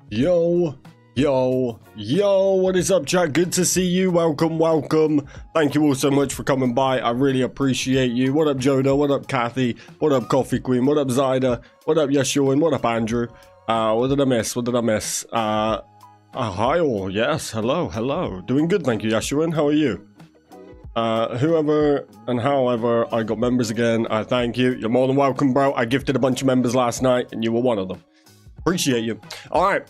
Yo, what is up, chat? Good to see you. Welcome. Thank you all so much for coming by. I really appreciate you. What up, Jonah? What up, Kathy? What up, Coffee Queen? What up, Zyda? What up, Yeshua? What up, Andrew? What did I miss? Hi all. Yes, hello. Doing good, thank you, Yeshua. How are you? Whoever and however, I got members again. I thank you. You're more than welcome, bro. I gifted a bunch of members last night, and you were one of them. Appreciate you. All right.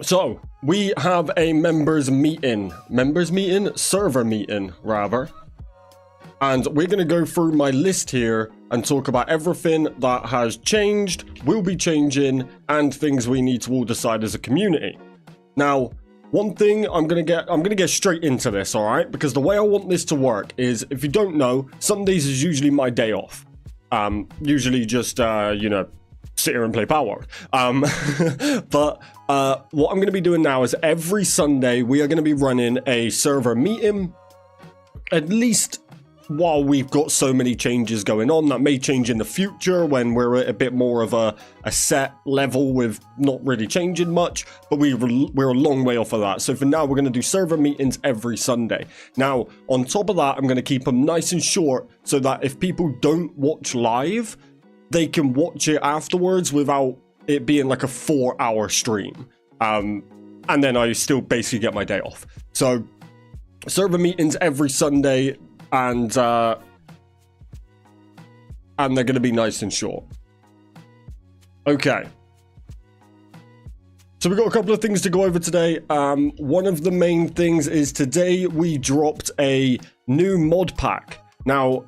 So, we have a server meeting, rather. And we're going to go through my list here and talk about everything that has changed, will be changing, and things we need to all decide as a community. Now, one thing I'm going to get straight into this, all right? Because the way I want this to work is, if you don't know, Sundays is usually my day off. Usually just, sit here and play Palworld. But what I'm going to be doing now is every Sunday we are going to be running a server meeting, at least while we've got so many changes going on. That may change in the future when we're at a bit more of a set level with not really changing much, but we're a long way off of that. So for now, we're going to do server meetings every Sunday. Now, on top of that, I'm going to keep them nice and short so that if people don't watch live, they can watch it afterwards without it being like a 4-hour stream. And then I still basically get my day off. So server meetings every Sunday, and they're going to be nice and short. Okay. So we've got a couple of things to go over today. One of the main things is today we dropped a new mod pack. Now,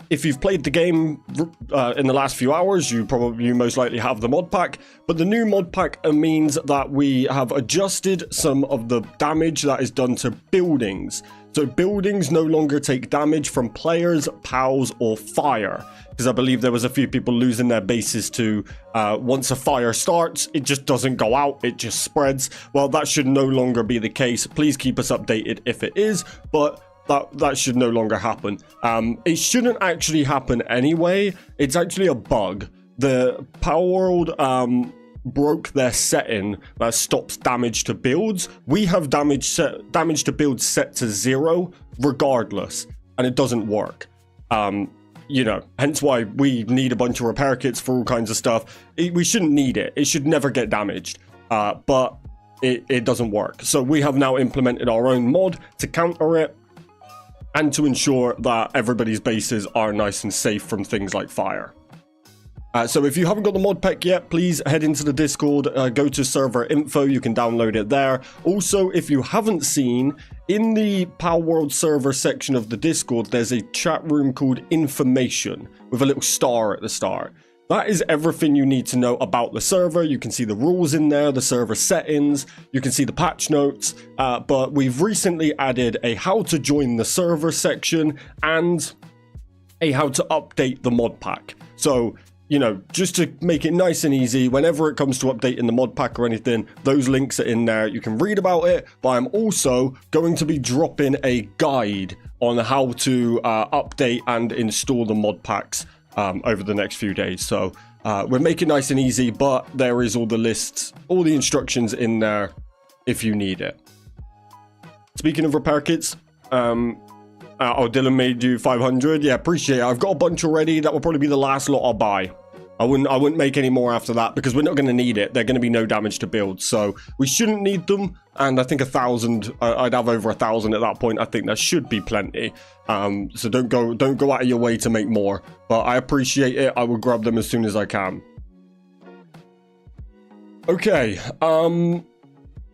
if you've played the game in the last few hours, you most likely have the mod pack. But the new mod pack means that we have adjusted some of the damage that is done to buildings. So buildings no longer take damage from players, pals, or fire. Because I believe there was a few people losing their bases to once a fire starts, it just doesn't go out, it just spreads. Well, that should no longer be the case. Please keep us updated if it is, but that should no longer happen. It shouldn't actually happen anyway. It's actually a bug. The Palworld broke their setting that stops damage to builds. We have damage to builds set to 0 regardless, and it doesn't work. Hence why we need a bunch of repair kits for all kinds of stuff. We shouldn't need it. It should never get damaged, but it doesn't work. So we have now implemented our own mod to counter it, and to ensure that everybody's bases are nice and safe from things like fire. So if you haven't got the mod pack yet, please head into the Discord, go to server info, you can download it there. Also, if you haven't seen, in the Palworld server section of the Discord, there's a chat room called Information, with a little star at the start. That is everything you need to know about the server. You can see the rules in there, the server settings, you can see the patch notes, but we've recently added a how to join the server section and a how to update the mod pack. So, just to make it nice and easy, whenever it comes to updating the mod pack or anything, those links are in there. You can read about it, but I'm also going to be dropping a guide on how to update and install the mod packs over the next few days. So we're making it nice and easy, but there is all the lists, all the instructions in there if you need it. Speaking of repair kits, Dylan made you 500. Yeah, appreciate it. I've got a bunch already. That will probably be the last lot I'll buy. I wouldn't make any more after that because we're not going to need it. They're going to be no damage to build, so we shouldn't need them. And I think 1,000. I'd have over 1,000 at that point. I think that should be plenty. So don't go out of your way to make more. But I appreciate it. I will grab them as soon as I can. Okay.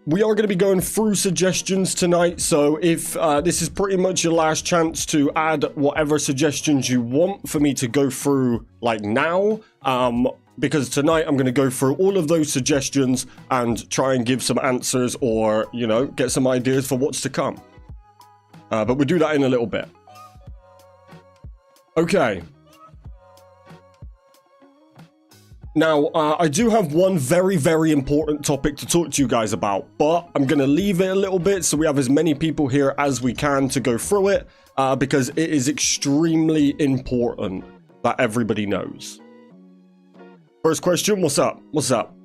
We are going to be going through suggestions tonight, so if this is pretty much your last chance to add whatever suggestions you want for me to go through, like now, because tonight I'm going to go through all of those suggestions and try and give some answers or, get some ideas for what's to come. But we'll do that in a little bit. Okay. Now, I do have one very, very important topic to talk to you guys about, but I'm going to leave it a little bit so we have as many people here as we can to go through it, because it is extremely important that everybody knows. First question, what's up? What's up?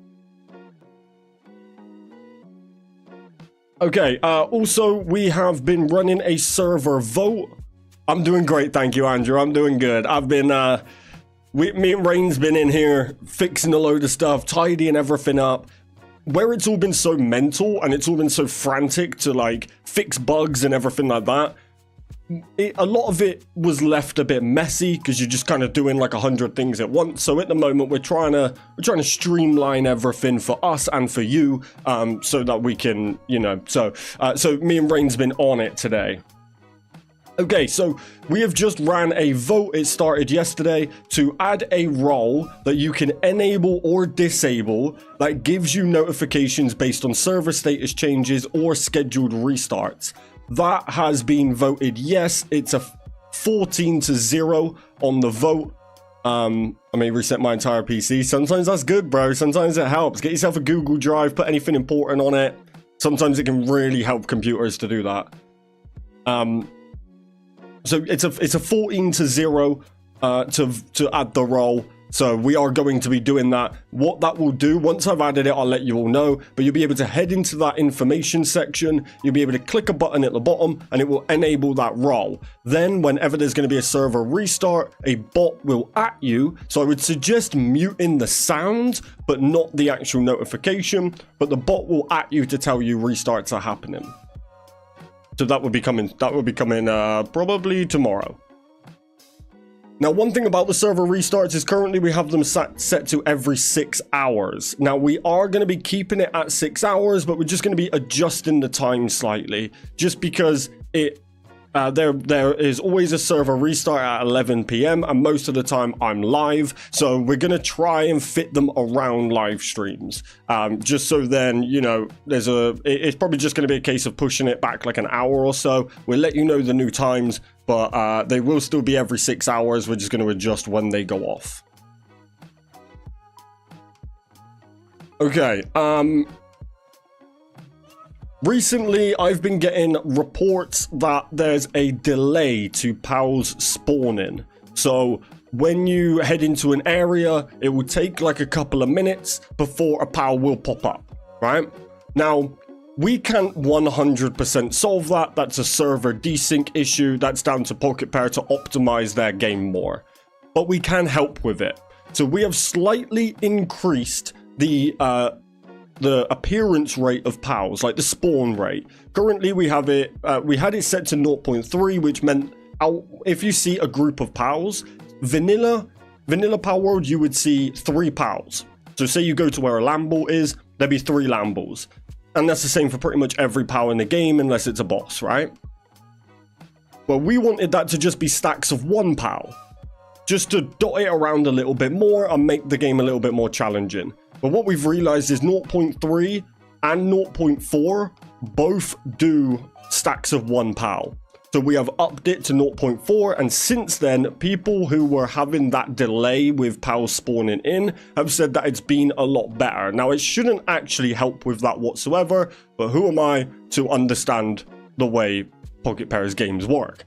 Okay, also, we have been running a server vote. I'm doing great, thank you, Andrew. I'm doing good. I've been, me and Rain's been in here fixing a load of stuff, tidying everything up. Where it's all been so mental and it's all been so frantic to, like, fix bugs and everything like that, a lot of it was left a bit messy because you're just kind of doing like 100 things at once. So at the moment we're trying to streamline everything for us and for you, so that we can, you know, so me and Rain's been on it today. Okay, so we have just ran a vote. It started yesterday to add a role that you can enable or disable that gives you notifications based on server status changes or scheduled restarts. That has been voted yes. It's a 14-0 on the vote. I may reset my entire PC. Sometimes that's good, bro. Sometimes it helps. Get yourself a Google Drive, put anything important on it. Sometimes it can really help computers to do that. So it's a 14-0 to add the role. So we are going to be doing that. What that will do, once I've added it, I'll let you all know, but you'll be able to head into that information section. You'll be able to click a button at the bottom and it will enable that role. Then whenever there's going to be a server restart, a bot will at you. So I would suggest muting the sound, but not the actual notification, but the bot will at you to tell you restarts are happening. So that will be coming probably tomorrow. Now, one thing about the server restarts is currently we have them set to every 6 hours. Now, we are going to be keeping it at 6 hours, but we're just going to be adjusting the time slightly, just because there is always a server restart at 11 p.m. and most of the time I'm live, so we're going to try and fit them around live streams, just so then, you know, it's probably just going to be a case of pushing it back like an hour or so. We'll let you know the new times, but they will still be every 6 hours. We're just going to adjust when they go off. Okay, recently, I've been getting reports that there's a delay to pals spawning. So when you head into an area, it will take like a couple of minutes before a pal will pop up, right? Now, we can't 100% solve that. That's a server desync issue. That's down to Pocketpair to optimize their game more. But we can help with it. So we have slightly increased the appearance rate of pals, like the spawn rate. Currently we have it, we had it set to 0.3, which meant if you see a group of pals, vanilla Palworld, you would see 3 pals. So say you go to where a Lamble is, there'd be 3 Lambles. And that's the same for pretty much every pal in the game, unless it's a boss, right? Well, we wanted that to just be stacks of 1 pal, just to dot it around a little bit more and make the game a little bit more challenging. But what we've realized is 0.3 and 0.4 both do stacks of 1 pal. So we have upped it to 0.4, and since then, people who were having that delay with pals spawning in have said that it's been a lot better. Now, it shouldn't actually help with that whatsoever, but who am I to understand the way Pocketpair's games work?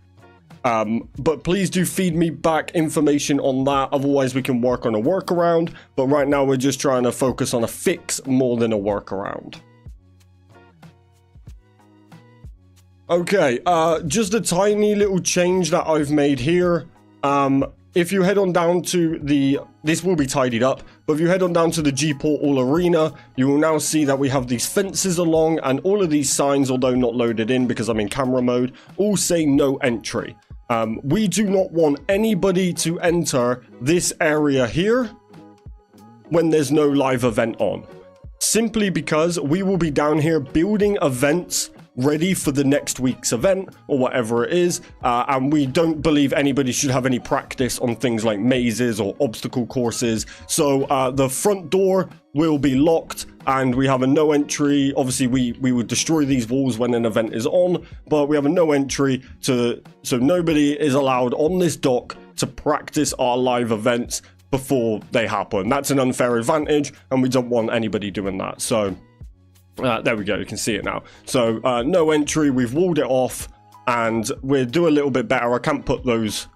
But please do feed me back information on that, otherwise we can work on a workaround. But right now we're just trying to focus on a fix more than a workaround. Okay, just a tiny little change that I've made here. If you head on down to this will be tidied up, but if you head on down to the GPortal arena, you will now see that we have these fences along, and all of these signs, although not loaded in because I'm in camera mode, all say no entry. We do not want anybody to enter this area here when there's no live event on. Simply because we will be down here building events ready for the next week's event or whatever it is, and we don't believe anybody should have any practice on things like mazes or obstacle courses. So the front door will be locked and we have a no entry. Obviously we would destroy these walls when an event is on, but we have a no entry so nobody is allowed on this dock to practice our live events before they happen. That's an unfair advantage and we don't want anybody doing that. So there we go, you can see it now. So no entry, we've walled it off, and we'll do a little bit better. I can't put those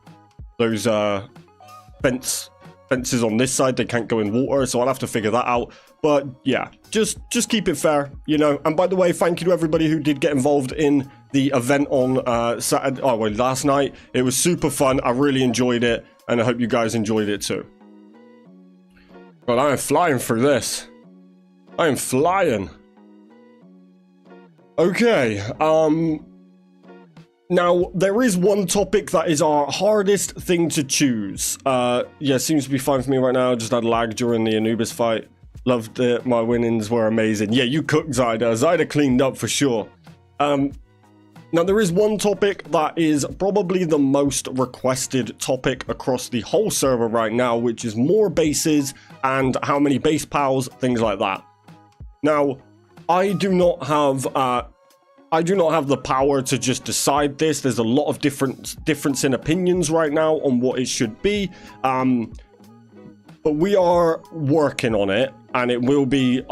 fence fences on this side, they can't go in water, so I'll have to figure that out. But yeah, just keep it fair, you know. And by the way, thank you to everybody who did get involved in the event on Saturday, last night. It was super fun. I really enjoyed it, and I hope you guys enjoyed it too. But I am flying through this. I am flying. Okay, now, there is one topic that is our hardest thing to choose. Yeah, seems to be fine for me right now. Just had lag during the Anubis fight. Loved it. My winnings were amazing. Yeah, you cooked Zyda. Zyda cleaned up for sure. Now, there is one topic that is probably the most requested topic across the whole server right now, which is more bases and how many base pals, things like that. Now, I do not have the power to just decide this. There's a lot of difference in opinions right now on what it should be. But we are working on it, and it will be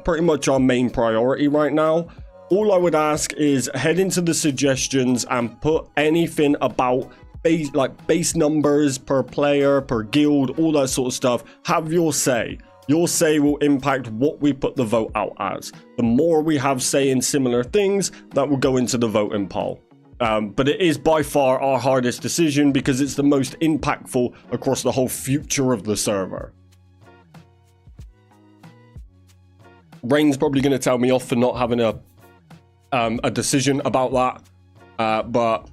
pretty much our main priority right now. All I would ask is head into the suggestions and put anything about base numbers per player, per guild, all that sort of stuff. Have your say. Your say will impact what we put the vote out as. The more we have say in similar things, that will go into the voting poll. But it is by far our hardest decision because it's the most impactful across the whole future of the server. Rain's probably going to tell me off for not having a decision about that, but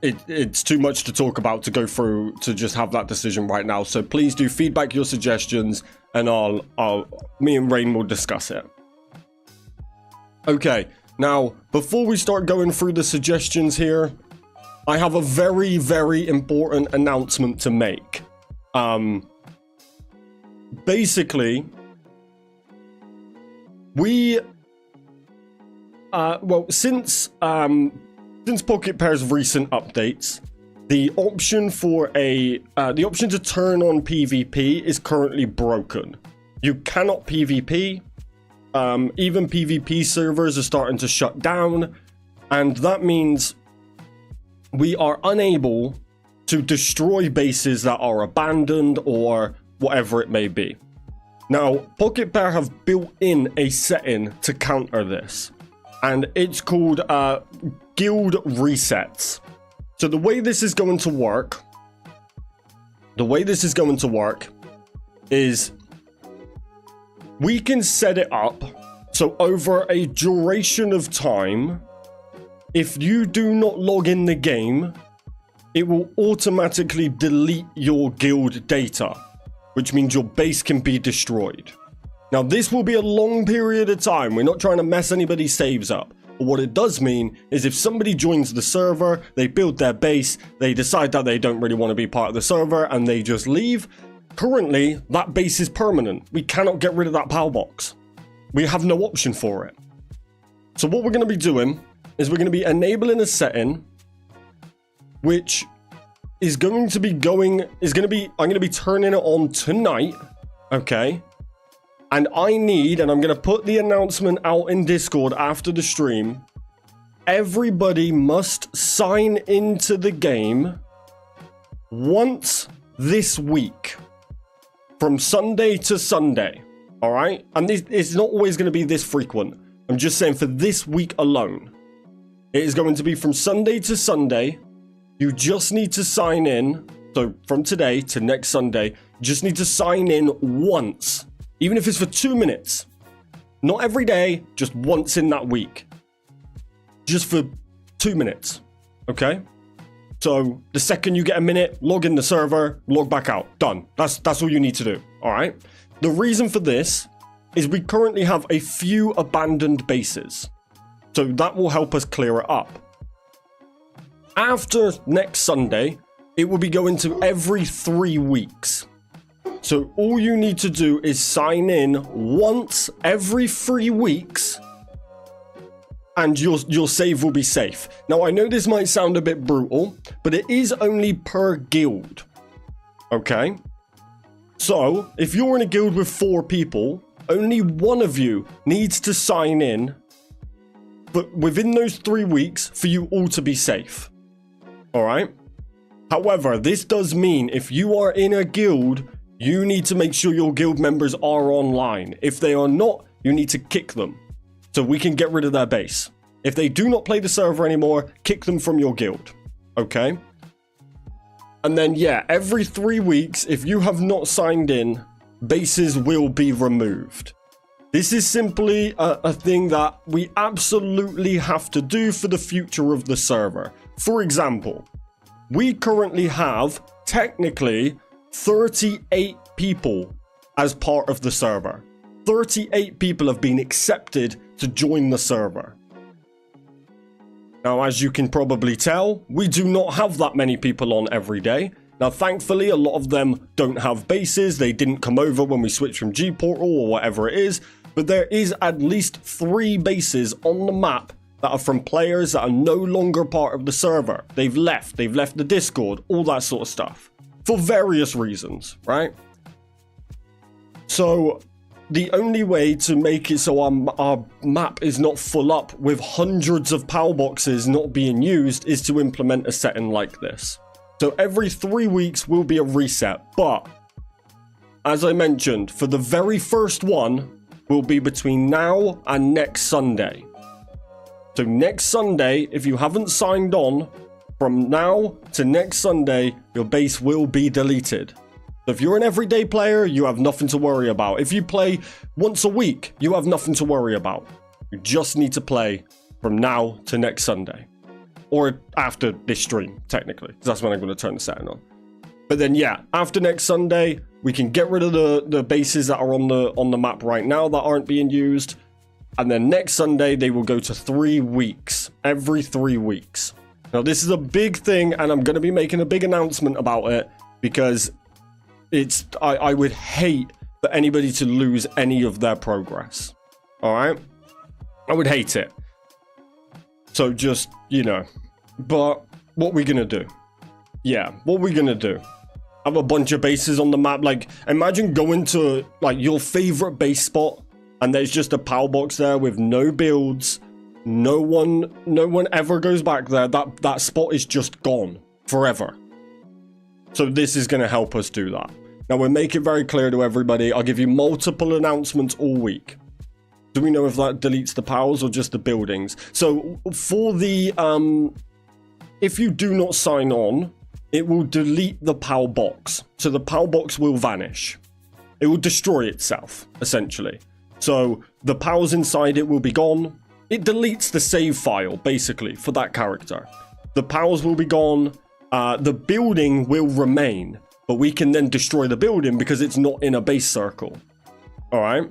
it's too much to talk about to go through to just have that decision right now. So please do feedback your suggestions, and me and Rain will discuss it. Okay, now before we start going through the suggestions here, I have a very, very important announcement to make. Basically, we since Pocket Pair's recent updates, the option to turn on PvP is currently broken. You cannot PvP. Even PvP servers are starting to shut down, and that means we are unable to destroy bases that are abandoned or whatever it may be. Now, Pocket Pair have built in a setting to counter this, and it's called guild resets. So the way this is going to work is we can set it up so over a duration of time, if you do not log in the game, it will automatically delete your guild data, which means your base can be destroyed. Now, this will be a long period of time. We're not trying to mess anybody's saves up. But what it does mean is if somebody joins the server, they build their base, they decide that they don't really want to be part of the server, and they just leave, currently, that base is permanent. We cannot get rid of that PAL box. We have no option for it. So what we're going to be doing is we're going to be enabling a setting which is going to be I'm going to be turning it on tonight, okay? And I'm going to put the announcement out in Discord after the stream. Everybody must sign into the game once this week, from Sunday to Sunday, all right? And it's not always going to be this frequent. I'm just saying for this week alone. It is going to be from Sunday to Sunday. You just need to sign in. So from today to next Sunday, you just need to sign in once. Even if it's for 2 minutes. Not every day, just once in that week. Just for 2 minutes. Okay? So the second you get a minute, log in the server, log back out. Done. That's all you need to do. Alright? The reason for this is we currently have a few abandoned bases. So that will help us clear it up. After next Sunday, it will be going to every 3 weeks. So all you need to do is sign in once every 3 weeks, and your save will be safe. Now, I know this might sound a bit brutal, but it is only per guild. Okay? So, if you're in a guild with 4 people, only one of you needs to sign in, but within those 3 weeks for you all to be safe. Alright? However, this does mean if you are in a guild You need to make sure your guild members are online. If they are not, you need to kick them so we can get rid of their base. If they do not play the server anymore, kick them from your guild. Okay? And then, yeah, every 3 weeks, if you have not signed in, bases will be removed. This is simply a thing that we absolutely have to do for the future of the server. For example, we currently have, technically, 38 people as part of the server. 38 people have been accepted to join the server. Now, as you can probably tell, we do not have that many people on every day. Now, thankfully, a lot of them don't have bases. They didn't come over when we switched from GPortal or whatever it is. But there is at least 3 bases on the map that are from players that are no longer part of the server. They've left the Discord, all that sort of stuff. For various reasons, right? So the only way to make it so our map is not full up with hundreds of PAL boxes not being used is to implement a setting like this. So every 3 weeks will be a reset, but as I mentioned, for the very first one will be between now and next Sunday. So next Sunday, if you haven't signed on, from now to next Sunday, your base will be deleted. So if you're an everyday player, you have nothing to worry about. If you play once a week, you have nothing to worry about. You just need to play from now to next Sunday. Or after this stream, technically. That's when I'm going to turn the setting on. But then, yeah, after next Sunday, we can get rid of the bases that are on the map right now that aren't being used. And then next Sunday, they will go to 3 weeks. Every 3 weeks. Now, this is a big thing, and I'm going to be making a big announcement about it because I would hate for anybody to lose any of their progress. All right? I would hate it. So just, you know. But what we going to do? Yeah, what we going to do? Have a bunch of bases on the map. Like, imagine going to, like, your favorite base spot, and there's just a PAL box there with no builds. No one ever goes back there. That spot is just gone forever. So this is going to help us do that. Now, we'll make it very clear to everybody. I'll give you multiple announcements all week. Do we know if that deletes the PALs or just the buildings? So for the, if you do not sign on, it will delete the PAL box. So the PAL box will vanish. It will destroy itself, essentially. So the PALs inside it will be gone. It deletes the save file, basically, for that character. The PALs will be gone. The building will remain. But we can then destroy the building because it's not in a base circle. All right?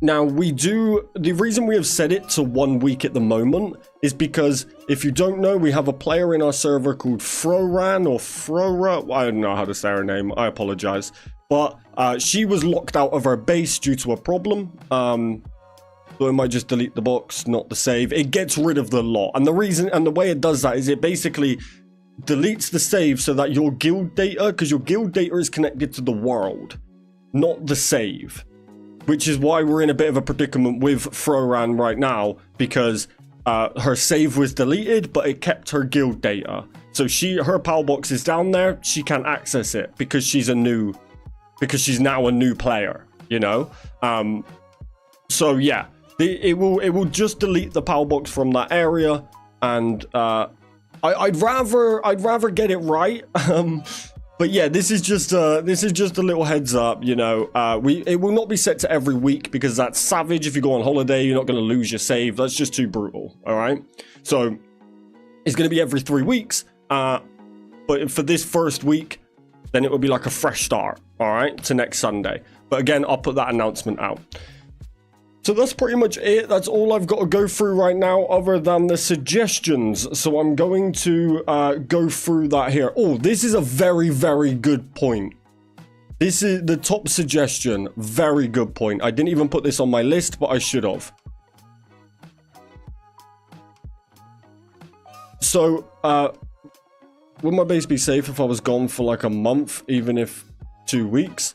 Now, the reason we have set it to 1 week at the moment is because, if you don't know, we have a player in our server called Froran or Frora. I don't know how to say her name. I apologize. But she was locked out of her base due to a problem. So it might just delete the box, not the save. It gets rid of the lot. And the reason and the way it does that is it basically deletes the save so that your guild data, because your guild data is connected to the world, not the save. Which is why we're in a bit of a predicament with Froran right now, because her save was deleted, but it kept her guild data. So her PAL box is down there. She can't access it because she's now a new player, you know? So yeah, it will just delete the PAL box from that area, and I'd rather get it right. But yeah, this is just a little heads up, you know. It will not be set to every week because that's savage. If you go on holiday, you're not going to lose your save. That's just too brutal. All right. So it's going to be every 3 weeks. But for this first week, then it will be like a fresh start. All right, to next Sunday. But again, I'll put that announcement out. So that's pretty much it. That's all I've got to go through right now other than the suggestions. So I'm going to go through that here. Oh, this is a very, very good point. This is the top suggestion. Very good point. I didn't even put this on my list, but I should have. So, would my base be safe if I was gone for like a month, even if 2 weeks?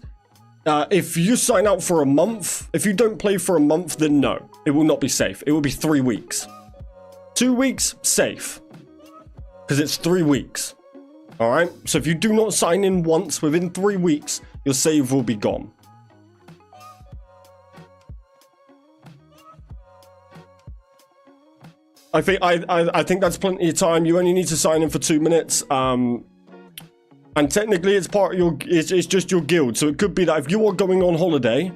If you sign out for a month, if you don't play for a month, then no, it will not be safe. It will be 3 weeks. 2 weeks, safe. Because it's 3 weeks. All right. So if you do not sign in once within 3 weeks, your save will be gone. I think that's plenty of time. You only need to sign in for 2 minutes. And technically, it's part of your. It's just your guild. So it could be that if you are going on holiday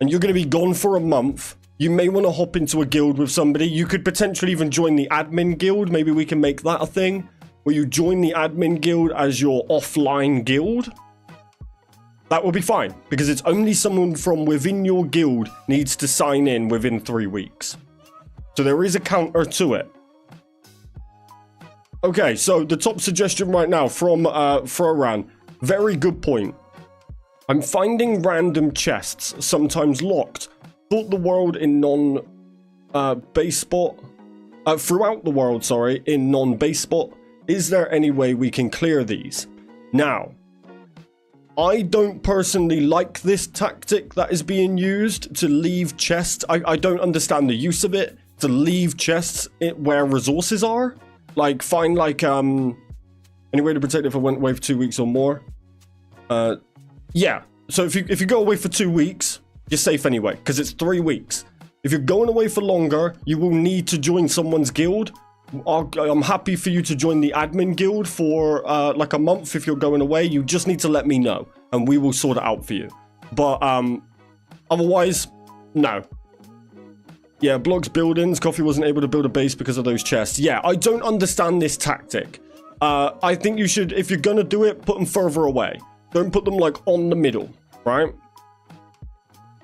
and you're going to be gone for a month, you may want to hop into a guild with somebody. You could potentially even join the admin guild. Maybe we can make that a thing where you join the admin guild as your offline guild. That will be fine because it's only someone from within your guild needs to sign in within 3 weeks. So there is a counter to it. Okay, so the top suggestion right now from Froran. Very good point. I'm finding random chests, sometimes locked. Throughout the world in non-base spot. Throughout the world, sorry, in non-base spot. Is there any way we can clear these? Now, I don't personally like this tactic that is being used to leave chests. I don't understand the use of it. To leave chests where resources are. Like, find, like, any way to protect it if I went away for 2 weeks or more. Yeah. So if you go away for 2 weeks, you're safe anyway, because it's 3 weeks. If you're going away for longer, you will need to join someone's guild. I'm happy for you to join the admin guild for, like, a month if you're going away. You just need to let me know, and we will sort it out for you. But, otherwise, no. Yeah, blocks buildings. Coffee wasn't able to build a base because of those chests. Yeah, I don't understand this tactic. I think you should, if you're gonna do it, put them further away. Don't put them, like, on the middle, right?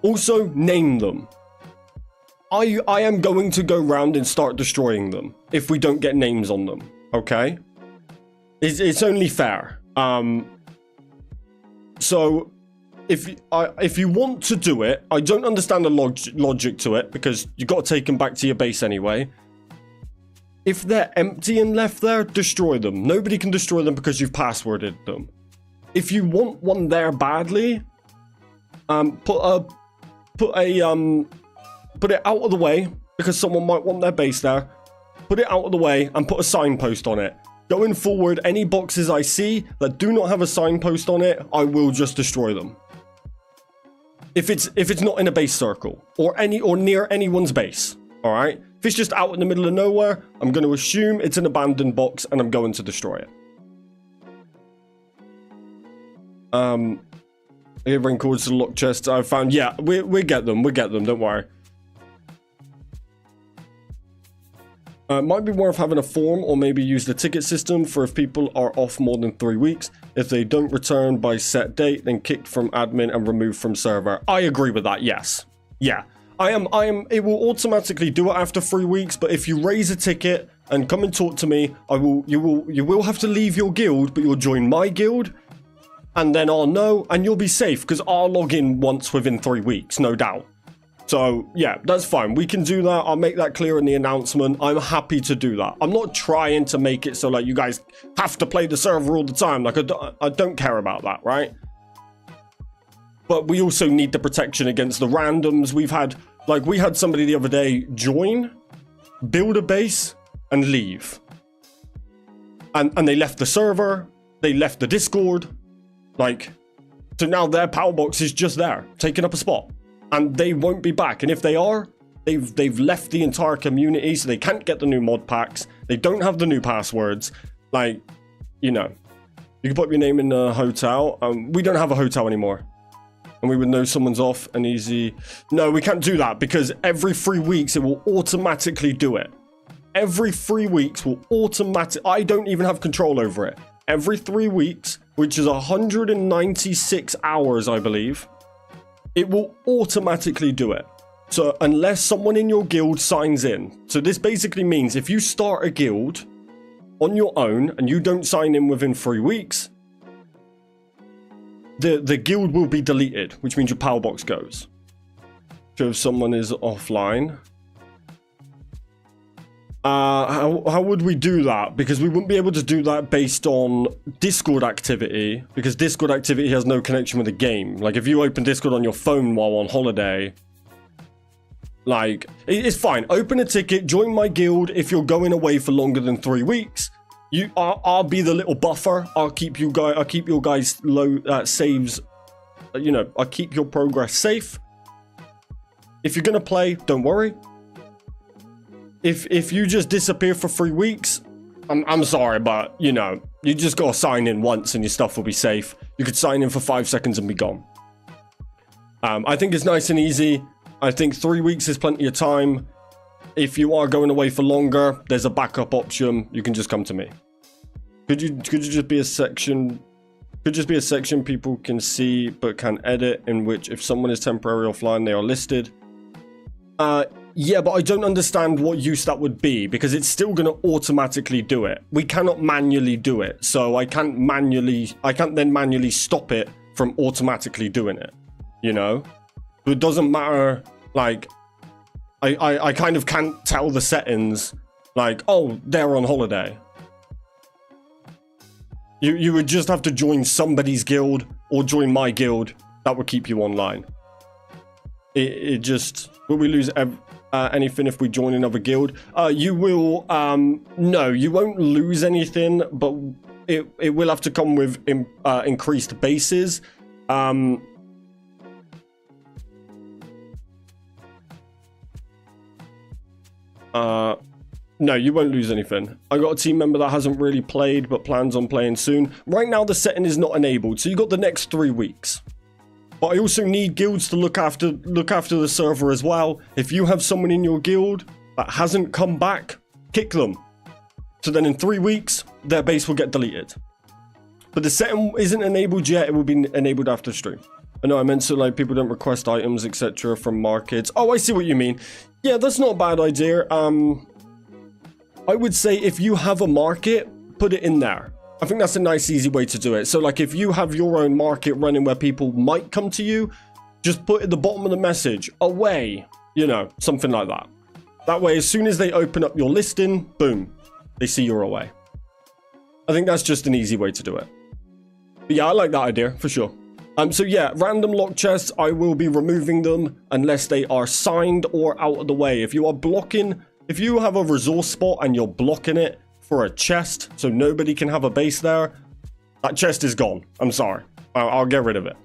Also, name them. I am going to go round and start destroying them if we don't get names on them, okay? It's only fair. So... If you want to do it, I don't understand the logic to it because you got to take them back to your base anyway. If they're empty and left there, destroy them. Nobody can destroy them because you've passworded them. If you want one there badly, put it out of the way because someone might want their base there. Put it out of the way and put a signpost on it. Going forward, any boxes I see that do not have a signpost on it, I will just destroy them. If it's not in a base circle or near anyone's base, all right? If it's just out in the middle of nowhere, I'm going to assume it's an abandoned box and I'm going to destroy it. I gave rain codes to the locked chests I found. Yeah, we get them. Don't worry. Might be worth having a form or maybe use the ticket system for if people are off more than 3 weeks. If they don't return by set date, then kicked from admin and removed from server. I agree with that, yes. Yeah. It will automatically do it after 3 weeks, but if you raise a ticket and come and talk to me, you will have to leave your guild, but you'll join my guild, and then I'll know, and you'll be safe, because I'll log in once within 3 weeks, no doubt. So, yeah, that's fine. We can do that. I'll make that clear in the announcement. I'm happy to do that. I'm not trying to make it so, like, you guys have to play the server all the time. Like, I don't care about that, right? But we also need the protection against the randoms. We had somebody the other day join, build a base, and leave. And they left the server. They left the Discord. Like, so now their power box is just there, taking up a spot. And they won't be back. And if they are, they've left the entire community, so they can't get the new mod packs. They don't have the new passwords. Like, you know, you can put your name in the hotel. We don't have a hotel anymore. And we would know someone's off and easy. No, we can't do that because every 3 weeks it will automatically do it. Every 3 weeks will automatically... I don't even have control over it. Every 3 weeks, which is 196 hours, I believe... it will automatically do it. So unless someone in your guild signs in. So this basically means if you start a guild on your own and you don't sign in within 3 weeks, the guild will be deleted, which means your power box goes. So if someone is offline, how would we do that? Because we wouldn't be able to do that based on Discord activity, because Discord activity has no connection with the game. Like, if you open Discord on your phone while on holiday, like, it's fine. Open a ticket, join my guild if you're going away for longer than 3 weeks. I'll be the little buffer. I'll keep your guys low saves. You know, I'll keep your progress safe. If you're gonna play, don't worry. If you just disappear for 3 weeks, I'm sorry, but you know, you just gotta sign in once and your stuff will be safe. You could sign in for 5 seconds and be gone. I think it's nice and easy. I think 3 weeks is plenty of time. If you are going away for longer, there's a backup option. You can just come to me. Could you just be a section? Could just be a section people can see but can edit, in which if someone is temporarily offline, they are listed. Yeah, but I don't understand what use that would be, because it's still going to automatically do it. We cannot manually do it, so I can't then manually stop it from automatically doing it. You know, it doesn't matter. Like, I kind of can't tell the settings, like, oh, they're on holiday. You would just have to join somebody's guild or join my guild. That would keep you online. It just, will we lose anything if we join another guild? You will, no, you won't lose anything, but it will have to come with increased bases. No, you won't lose anything. I got a team member that hasn't really played but plans on playing soon. Right now the setting is not enabled, so you got the next 3 weeks. But I also need guilds to look after the server as well. If you have someone in your guild that hasn't come back, kick them. So then in 3 weeks, their base will get deleted. But the setting isn't enabled yet. It will be enabled after stream. I know I meant so, like, people don't request items, etc. from markets. Oh, I see what you mean. Yeah, that's not a bad idea. I would say if you have a market, put it in there. I think that's a nice, easy way to do it. So, like, if you have your own market running where people might come to you, just put at the bottom of the message, away, you know, something like that. That way, as soon as they open up your listing, boom, they see you're away. I think that's just an easy way to do it. But yeah, I like that idea, for sure. So yeah, random lock chests, I will be removing them unless they are signed or out of the way. If you are blocking, if you have a resource spot and you're blocking it for a chest so nobody can have a base there, that chest is gone. I'm sorry. I'll get rid of it.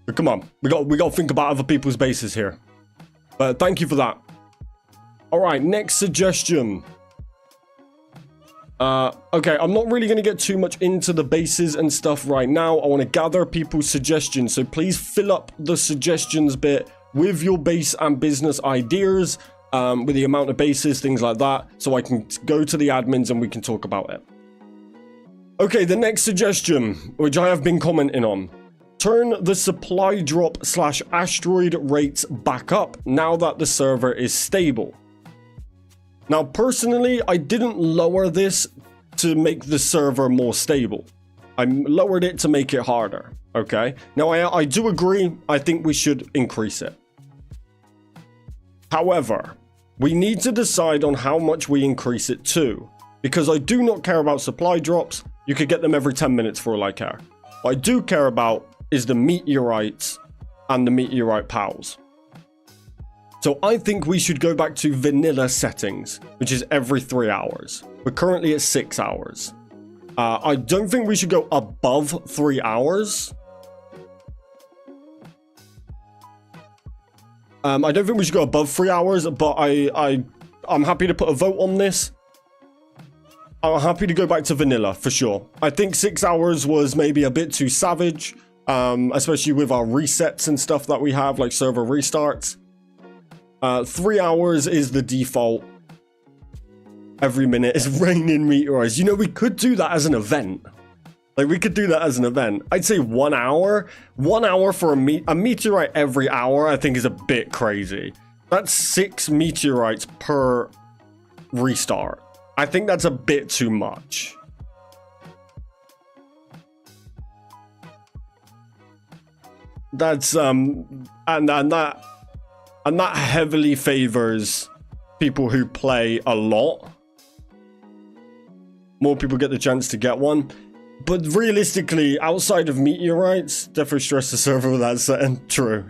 But come on, we got to think about other people's bases here. But thank you for that. All right, next suggestion. Okay, I'm not really going to get too much into the bases and stuff right now. I want to gather people's suggestions, so please fill up the suggestions bit with your base and business ideas, with the amount of bases, things like that, so I can go to the admins and we can talk about it. Okay, the next suggestion, which I have been commenting on. Turn the supply drop / asteroid rates back up now that the server is stable. Now, personally, I didn't lower this to make the server more stable. I lowered it to make it harder, okay? Now, I do agree. I think we should increase it. However, we need to decide on how much we increase it to, because I do not care about supply drops. You could get them every 10 minutes for all I care. What I do care about is the meteorites and the meteorite pals. So I think we should go back to vanilla settings, which is every 3 hours. We're currently at 6 hours. I don't think we should go above 3 hours. I don't think we should go above 3 hours, but I'm happy to put a vote on this. I'm happy to go back to vanilla for sure. I think 6 hours was maybe a bit too savage, especially with our resets and stuff that we have, like server restarts. 3 hours is the default. Every minute is raining meteorites. You know, we could do that as an event. Like, we could do that as an event. I'd say 1 hour. 1 hour for a meteorite every hour, I think, is a bit crazy. That's 6 meteorites per restart. I think that's a bit too much. That's, and that heavily favors people who play a lot. More people get the chance to get one. But realistically, outside of meteorites, definitely stress the server with that setting. True.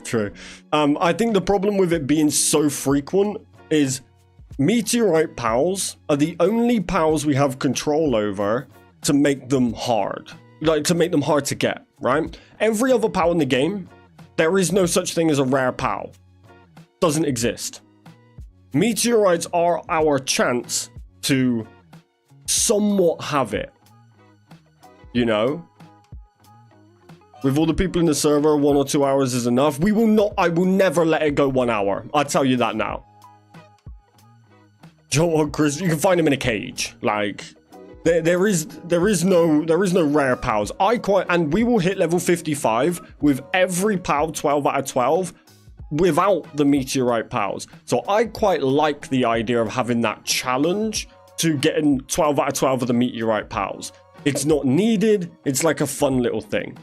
I think the problem with it being so frequent is meteorite pals are the only pals we have control over to make them hard. Like, to make them hard to get, right? Every other pal in the game, there is no such thing as a rare pal. Doesn't exist. Meteorites are our chance to somewhat have it. You know? With all the people in the server, 1 or 2 hours is enough. We will not, I will never let it go 1 hour. I'll tell you that now. Joe, Chris, you can find him in a cage. Like, there is no rare pals. And we will hit level 55 with every pal 12 out of 12 without the meteorite pals. So I quite like the idea of having that challenge to getting 12 out of 12 of the meteorite pals. It's not needed. It's like a fun little thing.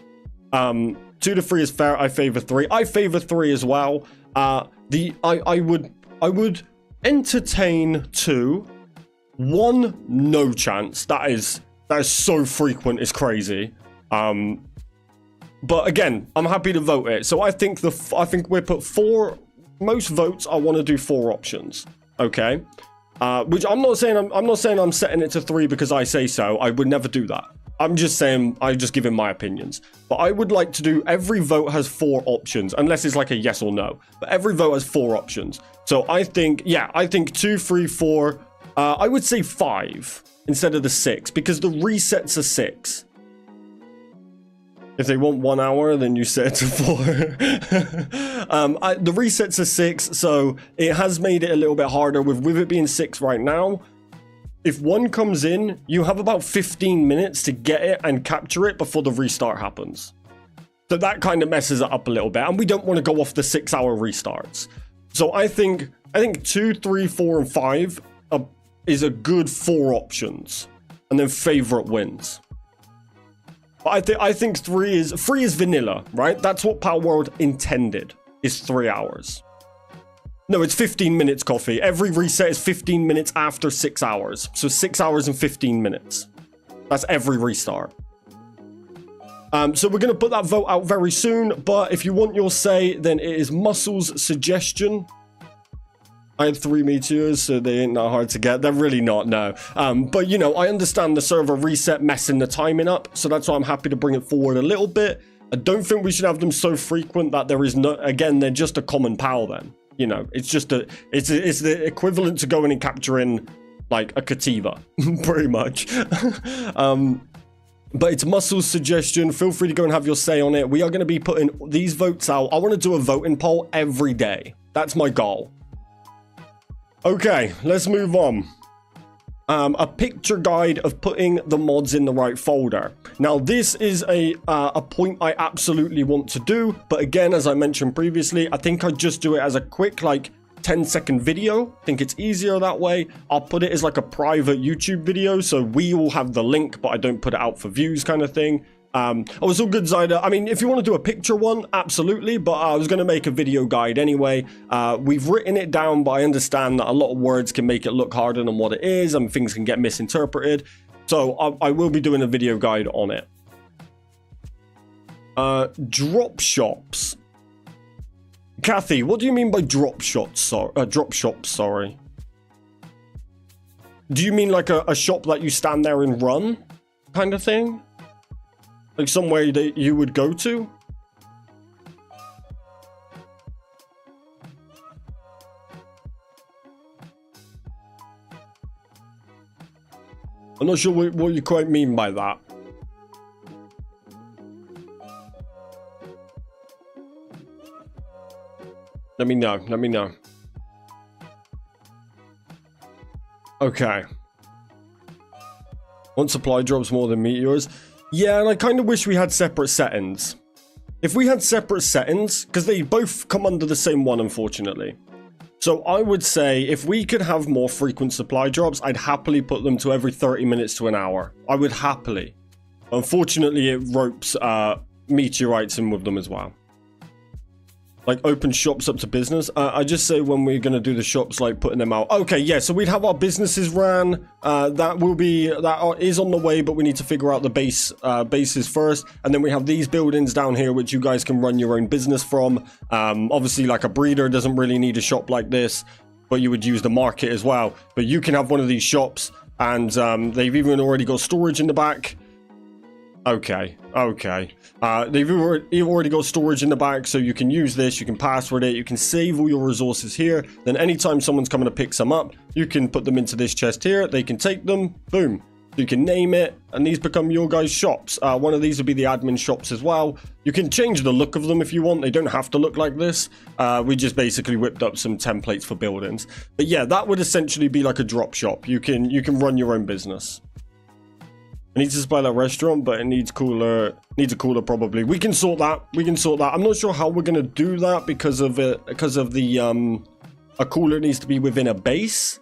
2 to 3 is fair. I favor 3. I favor 3 as well. I would entertain 2. 1, no chance. That is so frequent, it's crazy. But again, I'm happy to vote it. So I think we put 4 most votes. I want to do 4 options. Okay. Which I'm not saying I'm setting it to 3 because I say so. I would never do that. I'm just saying, I just give him my opinions. But I would like to do, every vote has 4 options, unless it's like a yes or no. But every vote has 4 options. So I think, yeah, I think 2, 3, 4, I would say 5 instead of the 6, because the resets are 6. If they want 1 hour, then you set it to 4. The resets are 6, so it has made it a little bit harder with it being 6 right now. If 1 comes in, you have about 15 minutes to get it and capture it before the restart happens. So that kind of messes it up a little bit, and we don't want to go off the 6-hour restarts. So I think 2, 3, 4, and 5 is a good 4 options, and then favorite wins. But I think 3 is vanilla, right? That's what Palworld intended, is 3 hours. No, it's 15 minutes, Coffee. Every reset is 15 minutes after 6 hours. So 6 hours and 15 minutes. That's every restart. So we're going to put that vote out very soon. But if you want your say, then it is Muscle's suggestion. I had 3 meteors, so they ain't that hard to get. They're really not, no. But, you know, I understand the server reset messing the timing up. So that's why I'm happy to bring it forward a little bit. I don't think we should have them so frequent that there is no... Again, they're just a common pal then. You know, it's just it's the equivalent to going and capturing like a Cativa, pretty much. But it's Muscle's suggestion. Feel free to go and have your say on it. We are going to be putting these votes out. I want to do a voting poll every day. That's my goal. Okay, let's move on. A picture guide of putting the mods in the right folder. Now, this is a point I absolutely want to do, but again, as I mentioned previously, I think I'd just do it as a quick, like, 10-second video. I think it's easier that way. I'll put it as like a private YouTube video, so we all have the link, but I don't put it out for views kind of thing. It's all good, Zyda. I mean, if you want to do a picture one, absolutely, but I was going to make a video guide anyway. We've written it down, but I understand that a lot of words can make it look harder than what it is, and things can get misinterpreted. So I will be doing a video guide on it. Drop shops. Kathy, what do you mean by drop shops? Sorry. Do you mean like a shop that you stand there and run kind of thing? Like somewhere that you would go to? I'm not sure what you quite mean by that. Let me know. Okay. Want supply drops more than meteors? Yeah, and I kind of wish we had separate settings. If we had separate settings, because they both come under the same one, unfortunately. So I would say if we could have more frequent supply drops, I'd happily put them to every 30 minutes to an hour. I would happily. Unfortunately, it ropes meteorites in with them as well. Like open shops up to business. I just say when we're going to do the shops, like putting them out. Okay, yeah, so we'd have our businesses ran. That is on the way, but we need to figure out the bases first. And then we have these buildings down here, which you guys can run your own business from. Obviously, like a breeder doesn't really need a shop like this. but you would use the market as well. But you can have one of these shops, and they've even already got storage in the back. Okay. They've already got storage in the back, so you can use this, you can password it, you can save all your resources here. Then anytime someone's coming to pick some up, you can put them into this chest here, they can take them, boom. You can name it, and these become your guys' shops. One of these would be the admin shops as well. You can change the look of them if you want. They don't have to look like this. We just basically whipped up some templates for buildings. But yeah, that would essentially be like a drop shop. You can run your own business. I need to supply that restaurant, but it needs cooler. Needs a cooler probably. We can sort that. I'm not sure how we're gonna do that because of the a cooler needs to be within a base.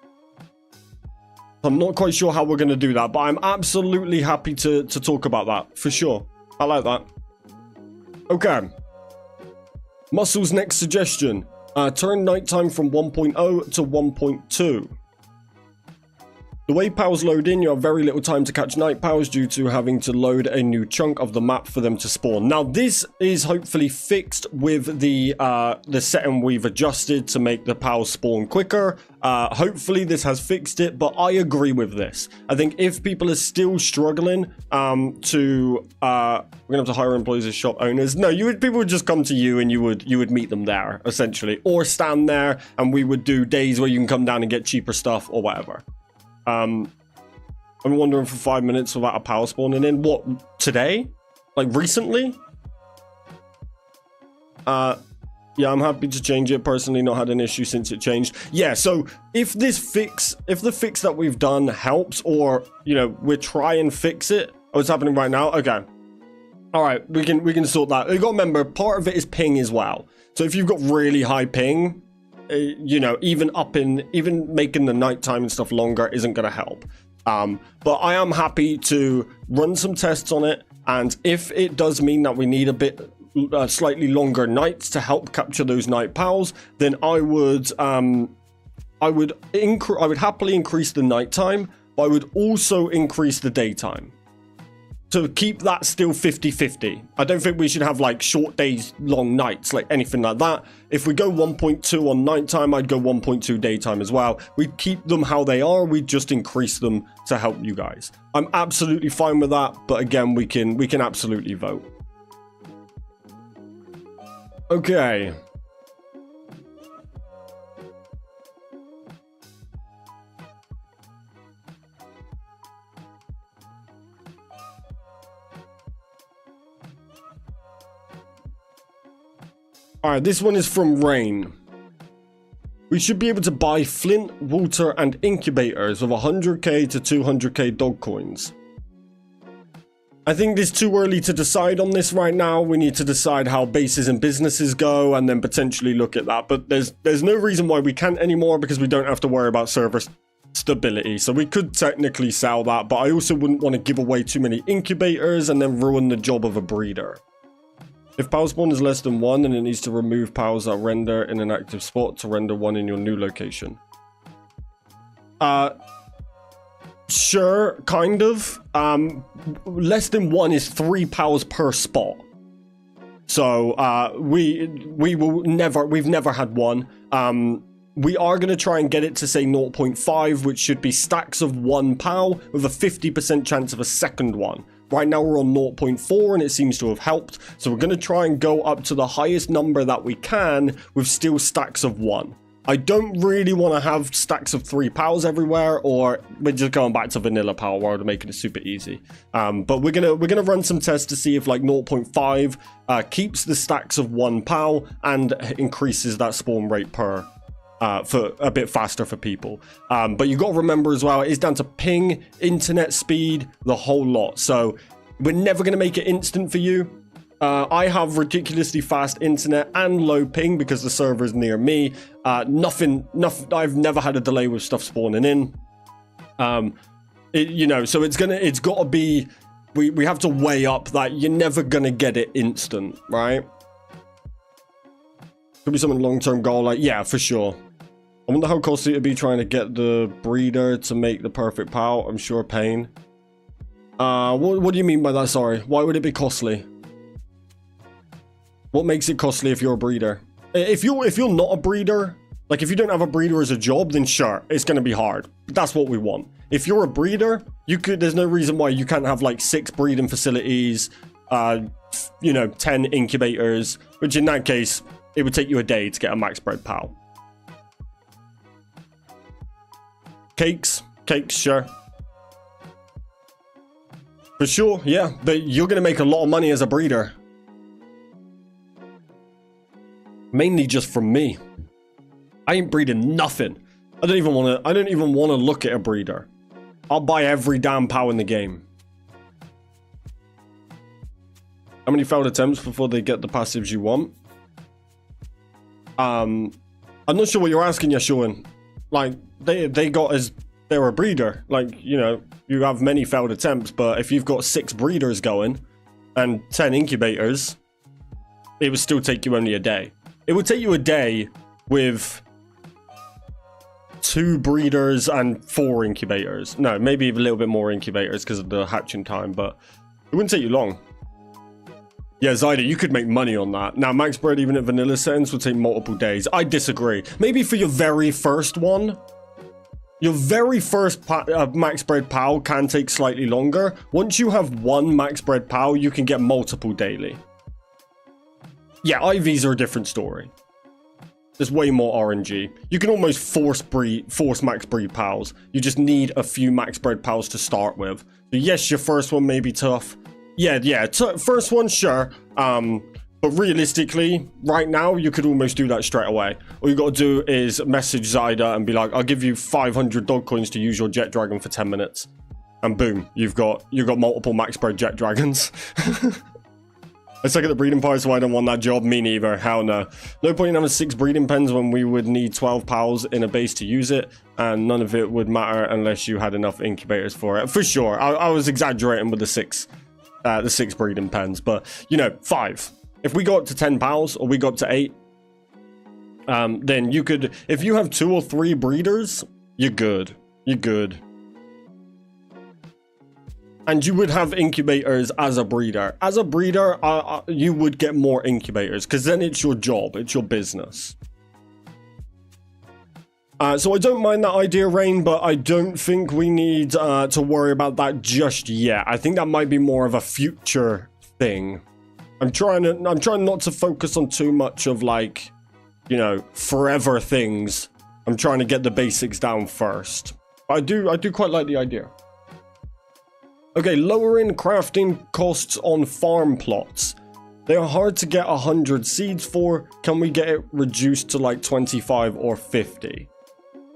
I'm not quite sure how we're gonna do that, but I'm absolutely happy to talk about that for sure. I like that. Okay. Muscle's next suggestion: turn nighttime from 1.0 to 1.2. The way POWs load in, you have very little time to catch night POWs due to having to load a new chunk of the map for them to spawn. Now, this is hopefully fixed with the setting we've adjusted to make the POWs spawn quicker. Hopefully this has fixed it, but I agree with this. I think if people are still struggling we're gonna have to hire employees as shop owners. No, people would just come to you and you would meet them there essentially, or stand there and we would do days where you can come down and get cheaper stuff or whatever. I'm wondering for 5 minutes without a power spawning in. What, today? Like recently? Yeah, I'm happy to change it. Personally, not had an issue since it changed. Yeah, so if the fix that we've done helps, or you know, we're trying to fix it. Oh, it's happening right now. Okay. All right, we can sort that. You got to remember, part of it is ping as well. So if you've got really high ping, you know, even making the nighttime and stuff longer isn't going to help. But I am happy to run some tests on it, and if it does mean that we need a bit slightly longer nights to help capture those night pals, then I would happily increase the nighttime, but I would also increase the daytime. So keep that still 50-50. I don't think we should have like short days, long nights, like anything like that. If we go 1.2 on nighttime, I'd go 1.2 daytime as well. We'd keep them how they are. We'd just increase them to help you guys. I'm absolutely fine with that. But again, we can absolutely vote. Okay. Alright, this one is from Rain. We should be able to buy flint, water, and incubators of 100k to 200k dog coins. I think it's too early to decide on this right now. We need to decide how bases and businesses go and then potentially look at that. But there's no reason why we can't anymore, because we don't have to worry about server stability. So we could technically sell that, but I also wouldn't want to give away too many incubators and then ruin the job of a breeder. If power spawn is less than 1, then it needs to remove powers that render in an active spot to render 1 in your new location. Sure, kind of. Less than 1 is 3 powers per spot. So we've never had 1. We are going to try and get it to say 0.5, which should be stacks of 1 POW with a 50% chance of a second one. Right now we're on 0.4 and it seems to have helped. So we're going to try and go up to the highest number that we can with still stacks of 1. I don't really want to have stacks of 3 POWs everywhere, or we're just going back to vanilla Palworld and making it super easy. But we're gonna run some tests to see if like 0.5 keeps the stacks of 1 POW and increases that spawn rate per for a bit faster for people. But you got to remember as well, it is down to ping, internet speed, the whole lot. So we're never going to make it instant for you. I have ridiculously fast internet and low ping because the server is near me. Nothing. I've never had a delay with stuff spawning in. You know, so it's got to be. We have to weigh up that you're never gonna get it instant, right? Could be some long-term goal, like yeah, for sure. I wonder how costly it'd be trying to get the breeder to make the perfect POW. I'm sure pain. What do you mean by that? Sorry, why would it be costly? What makes it costly if you're a breeder? If you're not a breeder, Like, if you don't have a breeder as a job, then sure, it's going to be hard. But that's what we want. If you're a breeder, there's no reason why you can't have like 6 breeding facilities, 10 incubators, which in that case, it would take you a day to get a max bred pal. Cakes, sure. For sure, yeah, but you're going to make a lot of money as a breeder. Mainly just from me. I ain't breeding nothing. I don't even want to look at a breeder. I'll buy every damn POW in the game. How many failed attempts before they get the passives you want? I'm not sure what you're asking, Yashuan. Like, they got as they're a breeder. Like, you know, you have many failed attempts, but if you've got 6 breeders going and 10 incubators, it would still take you only a day. It would take you a day with 2 breeders and 4 incubators. No, maybe a little bit more incubators because of the hatching time, but it wouldn't take you long. Yeah, Zyda, you could make money on that. Now, max bred, even at vanilla settings, would take multiple days. I disagree. Maybe for your very first one, your very first max bred POW can take slightly longer. Once you have 1 max bred POW, you can get multiple daily. Yeah, IVs are a different story. There's way more RNG. You can almost force max breed pals. You just need a few max bred pals to start with. So yes, your first one may be tough. Yeah, first one, sure. But realistically, right now, you could almost do that straight away. All you got to do is message Zyda and be like, I'll give you 500 dog coins to use your jet dragon for 10 minutes. And boom, you've got multiple max bred jet dragons. I suck at the breeding part, so I don't want that job. Me neither. Hell no. No point in having 6 breeding pens when we would need 12 pals in a base to use it, and none of it would matter unless you had enough incubators for it. For sure. I was exaggerating with the 6 breeding pens, but you know, 5. If we go up to 10 pals or we go up to 8, then you could, if you have 2 or 3 breeders, you're good. You're good. And you would have incubators as a breeder. As a breeder, you would get more incubators because then it's your job. It's your business. So I don't mind that idea, Rain, but I don't think we need to worry about that just yet. I think that might be more of a future thing. I'm trying not to focus on too much of, like, you know, forever things. I'm trying to get the basics down first. I do quite like the idea. Okay, lowering crafting costs on farm plots. They are hard to get 100 seeds for. Can we get it reduced to like 25 or 50?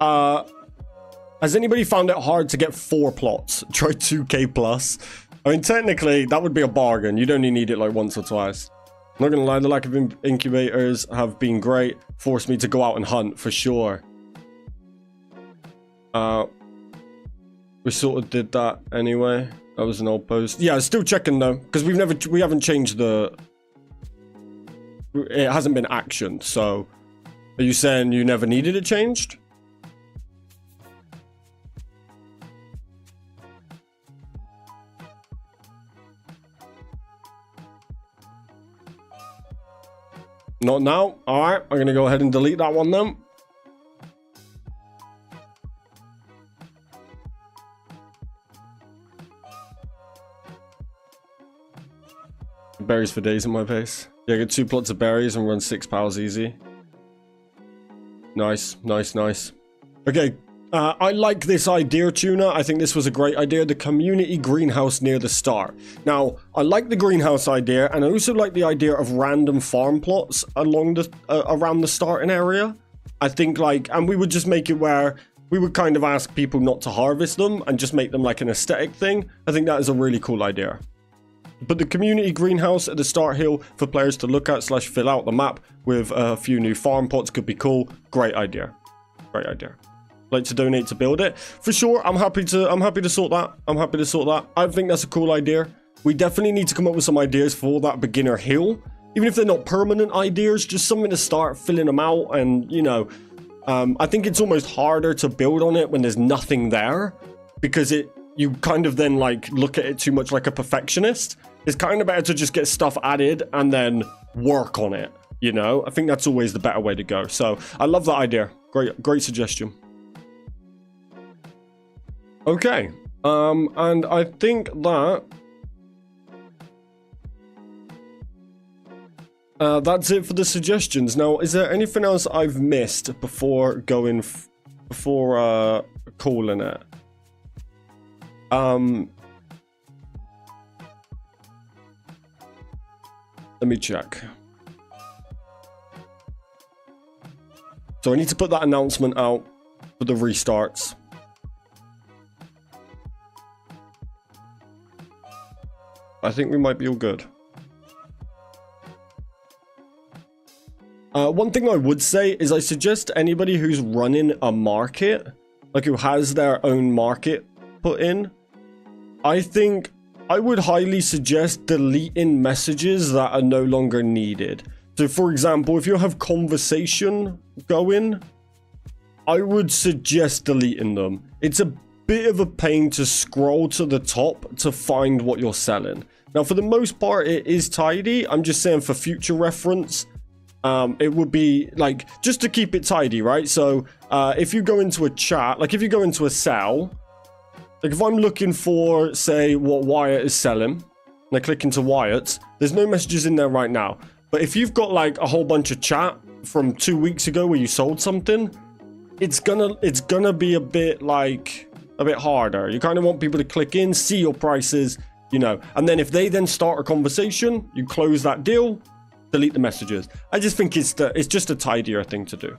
Has anybody found it hard to get 4 plots? Try 2k plus. I mean, technically, that would be a bargain. You'd only need it like once or twice. I'm not gonna lie, the lack of incubators have been great. Forced me to go out and hunt, for sure. We sort of did that anyway. That was an old post. Yeah, still checking though, because we haven't changed the... It hasn't been actioned, so... Are you saying you never needed it changed? Not now. Alright, I'm gonna go ahead and delete that one then. Berries for days in my base. Yeah, get 2 plots of berries and run 6 pals easy. Nice. Okay, I like this idea, Tuna. I think this was a great idea. The community greenhouse near the start. Now, I like the greenhouse idea, and I also like the idea of random farm plots along the around the starting area. I think, like, and we would just make it where we would kind of ask people not to harvest them and just make them like an aesthetic thing. I think that is a really cool idea. But the community greenhouse at the start hill for players to look at / fill out the map with a few new farm pots could be cool. Great idea. Great idea. Like to donate to build it. For sure, I'm happy to sort that. I think that's a cool idea. We definitely need to come up with some ideas for that beginner hill. Even if they're not permanent ideas, just something to start filling them out. And, you know, I think it's almost harder to build on it when there's nothing there. Because you kind of then like look at it too much like a perfectionist. It's kind of better to just get stuff added and then work on it, you know? I think that's always the better way to go. So I love that idea. Great Great suggestion. Okay. And I think that that's it for the suggestions. Now, is there anything else I've missed before going before calling it? Let me check. So I need to put that announcement out for the restarts. I think we might be all good. One thing I would say is I suggest anybody who's running a market, like who has their own market put in, I think I would highly suggest deleting messages that are no longer needed. So for example, if you have conversation going, I would suggest deleting them. It's a bit of a pain to scroll to the top to find what you're selling. Now, for the most part, it is tidy. I'm just saying for future reference, it would be like, just to keep it tidy, right? So if you go into a chat, like if you go into a sell, like if I'm looking for, say, what Wyatt is selling, and I click into Wyatt's, there's no messages in there right now. But if you've got like a whole bunch of chat from 2 weeks ago where you sold something, it's gonna be a bit harder. You kind of want people to click in, see your prices, you know, and then if they then start a conversation, you close that deal, delete the messages. I just think it's just a tidier thing to do.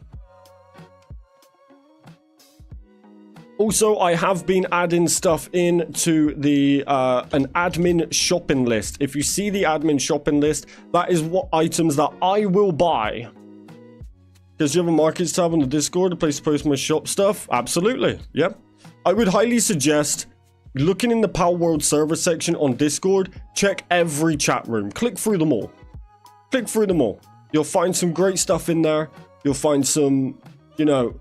Also, I have been adding stuff into the an admin shopping list. If you see the admin shopping list, that is what items that I will buy. Does you have a markets tab on the Discord, a place to post my shop stuff? Absolutely, yep. I would highly suggest looking in the Palworld server section on Discord, check every chat room. Click through them all. Click through them all. You'll find some great stuff in there. You'll find some, you know,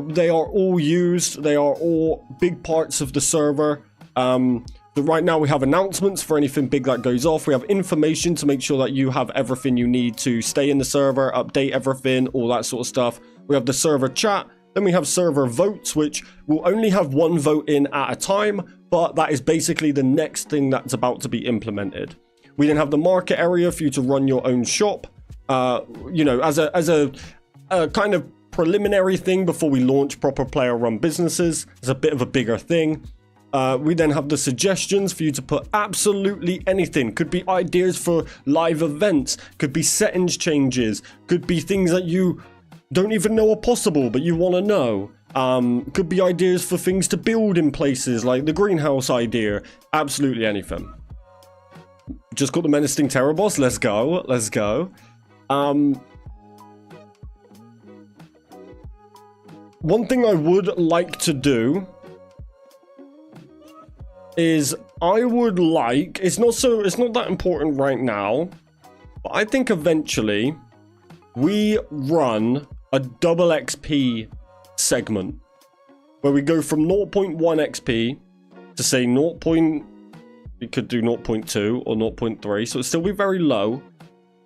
they are all used. They are all big parts of the server. But right now we have announcements for anything big that goes off. We have information to make sure that you have everything you need to stay in the server, update everything, all that sort of stuff. We have the server chat. Then we have server votes, which will only have one vote in at a time, but that is basically the next thing that's about to be implemented. We then have the market area for you to run your own shop, you know, as a kind of preliminary thing before we launch proper player-run businesses. It's a bit of a bigger thing. We then have the suggestions for you to put absolutely anything. Could be ideas for live events, could be settings changes, could be things that you don't even know are possible but you want to know. Could be ideas for things to build in places like the greenhouse idea. Absolutely anything. Just got the menacing terror boss. Let's go. Let's go. One thing I would like to do is I would like, it's not that important right now, but I think eventually we run a double XP segment where we go from 0.1 XP to say 0. We could do 0.2 or 0.3, so it'll still be very low,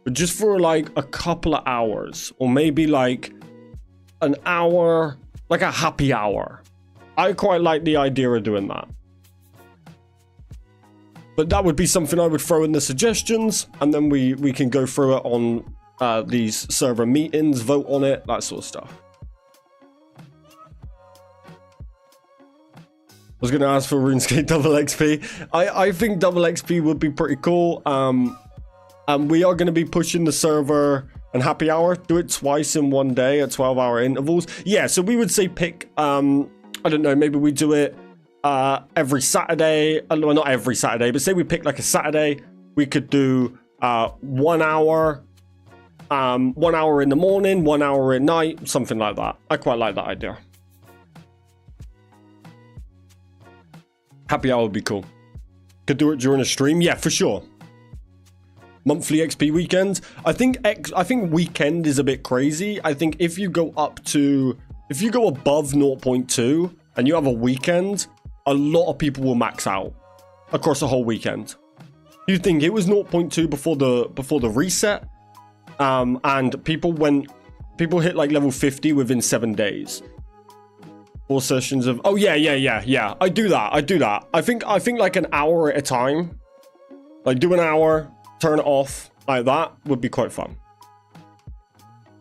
but just for like a couple of hours, or maybe like an hour, like a happy hour. I quite like the idea of doing that. But that would be something I would throw in the suggestions, and then we can go through it on these server meetings, vote on it, that sort of stuff. I was going to ask for RuneScape double XP. I think double XP would be pretty cool. And we are going to be pushing the server and happy hour. Do it twice in one day at 12-hour intervals. Yeah, so we would say pick, I don't know, maybe we do it every Saturday. Well, not every Saturday, but say we pick like a Saturday. We could do 1 hour, 1 hour in the morning, 1 hour at night, something like that. I quite like that idea. Happy hour would be cool. Could do it during a stream. Yeah, for sure. Monthly XP weekend. I think weekend is a bit crazy. I think if you go above 0.2 and you have a weekend, a lot of people will max out across a whole weekend. You think it was 0.2 before the reset, and people people hit like level 50 within 7 days. 4 sessions of, oh yeah. I do that. I think like an hour at a time. Like do an hour, turn it off, like that would be quite fun.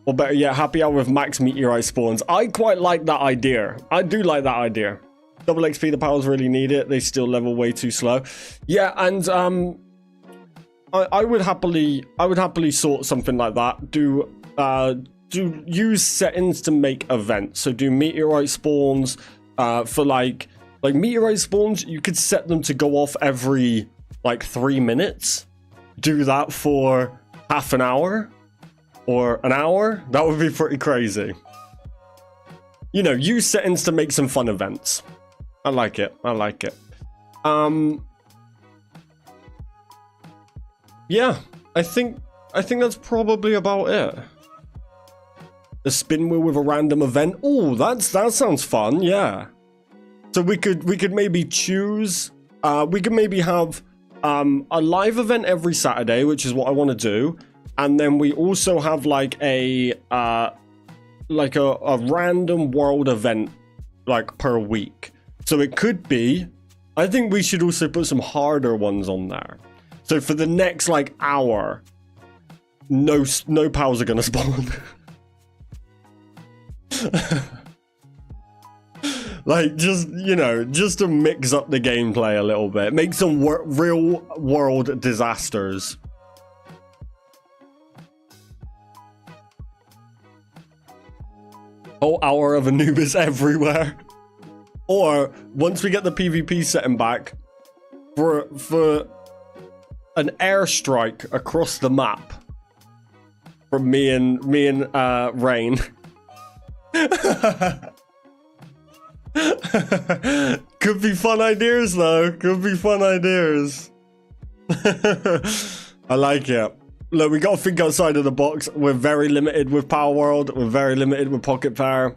Or better yet, happy hour with max meteorite spawns. I quite like that idea. I do like that idea. Double XP, the pals really need it. They still level way too slow. Yeah, and I would happily sort something like that. Do use settings to make events. So do meteorite spawns for like meteorite spawns. You could set them to go off every like 3 minutes. Do that for half an hour or an hour. That would be pretty crazy. You know, use settings to make some fun events. I like it. I like it. Yeah, I think that's probably about it. The spin wheel with a random event. Oh, that sounds fun. Yeah. So we could maybe choose. We could maybe have a live event every Saturday, which is what I want to do, and then we also have like a random world event like per week. So it could be. I think we should also put some harder ones on there. So for the next like hour, no pals are gonna spawn. Like just, you know, just to mix up the gameplay a little bit, make some real world disasters. Whole hour of Anubis everywhere. Or once we get the PvP setting back, for an airstrike across the map from me and Rain. Could be fun ideas though. Could be fun ideas. I like it. Look, we gotta think outside of the box. We're very limited with Palworld. We're very limited with Pocket Power.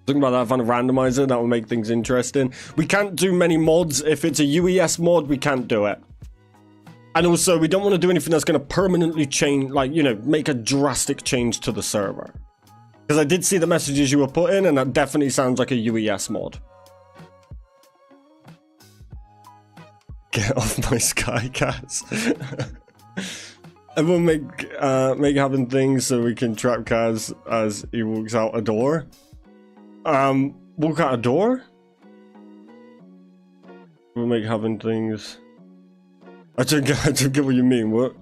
Talking about that, find a randomizer that will make things interesting. We can't do many mods. If it's a UES mod, we can't do it. And also, we don't want to do anything that's going to permanently change, like, you know, make a drastic change to the server. Because I did see the messages you were putting, and that definitely sounds like a UES mod. Get off my sky, Kaz. Everyone make happen things so we can trap Kaz as he walks out a door. Walk out a door? We'll make happen things. I don't get what you mean. What?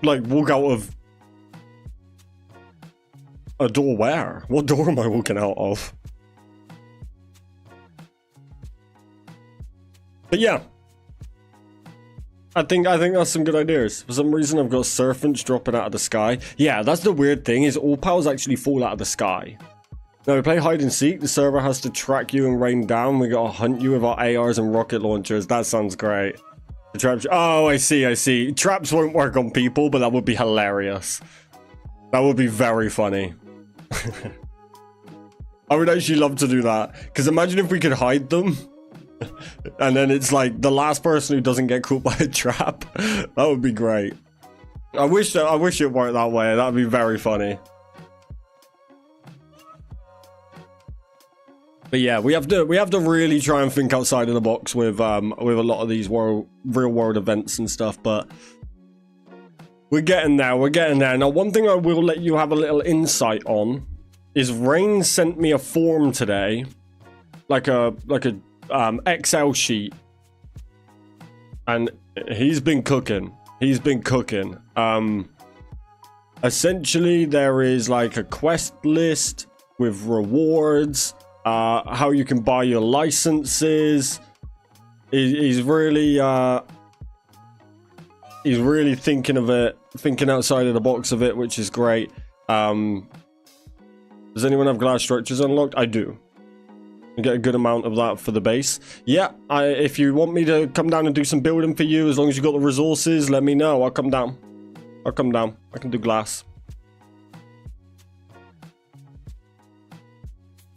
Like walk out of a door where? What door am I walking out of? But yeah. I think that's some good ideas. For some reason I've got serpents dropping out of the sky. Yeah, that's the weird thing, is all pals actually fall out of the sky. Now we play hide and seek, the server has to track you and rain down. We gotta hunt you with our ARs and rocket launchers. That sounds great. The traps, oh, I see. Traps won't work on people, but that would be hilarious. That would be very funny. I would actually love to do that. Because imagine if we could hide them. And then it's like the last person who doesn't get caught by a trap. That would be great. I wish it worked that way. That would be very funny. But yeah, we have to really try and think outside of the box with a lot of these real world events and stuff, but we're getting there. Now, one thing I will let you have a little insight on is Rain sent me a form today, like a Excel sheet, and he's been cooking. Essentially, there is like a quest list with rewards. How you can buy your licenses. He's really thinking outside of the box of it, which is great. Does anyone have glass structures unlocked? I do. You get a good amount of that for the base. Yeah, if you want me to come down and do some building for you, as long as you got the resources, let me know. I'll come down. I can do glass.